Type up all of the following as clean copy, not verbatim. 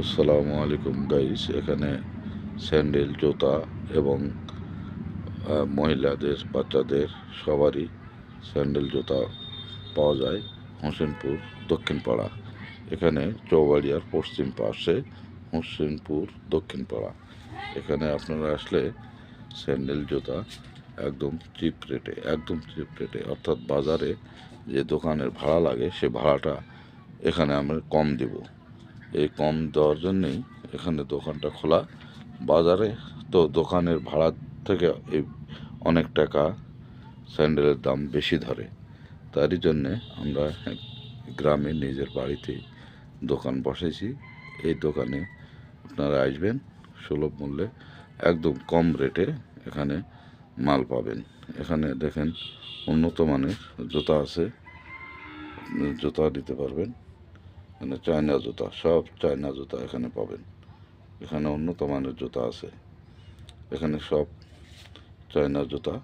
আসসালামু আলাইকুম গাইস। এখানে স্যান্ডেল, জুতা এবং মহিলাদের, বাচ্চাদের সবারই স্যান্ডেল, জুতা পাওয়া যায় হোসেনপুর দক্ষিণ পাড়া। এখানে চৌবাড়িয়ার পশ্চিম পাশে হোসেনপুর দক্ষিণ পাড়া। এখানে আপনারা আসলে স্যান্ডেল, জুতা একদম চিপ রেটে অর্থাৎ বাজারে যে দোকানের ভাড়া লাগে সে ভাড়াটা এখানে আমরা কম দেব। এই কম দেওয়ার জন্যেই এখানে দোকানটা খোলা। বাজারে তো দোকানের ভাড়া থেকে এই অনেক টাকা স্যান্ডেলের দাম বেশি ধরে। তারই জন্যে আমরা গ্রামে নিজের বাড়িতে দোকান বসেছি। এই দোকানে আপনারা আসবেন, সুলভ মূল্যে একদম কম রেটে এখানে মাল পাবেন। এখানে দেখেন উন্নত মানের জুতা আছে, জুতা নিতে পারবেন। এখানে চায়না জুতা, সব চায়না জুতা এখানে পাবেন। এখানে উন্নত মানের জুতা আছে, এখানে সব চায়না জুতা।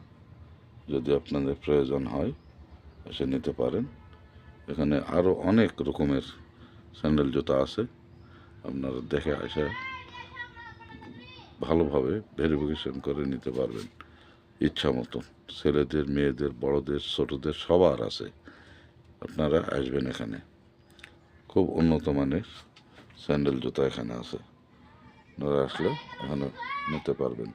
যদি আপনাদের প্রয়োজন হয় এসে নিতে পারেন। এখানে আরও অনেক রকমের স্যান্ডেল জুতা আছে, আপনারা দেখে আসে ভালোভাবে ভেরিফিকেশন করে নিতে পারবেন ইচ্ছা মতো। ছেলেদের, মেয়েদের, বড়দের, ছোটদের সবার আছে। আপনারা আসবেন এখানে, খুব উন্নত মানের স্যান্ডেল জুতা এখানে আছে। আপনারা আসলে এখানে নিতে পারবেন।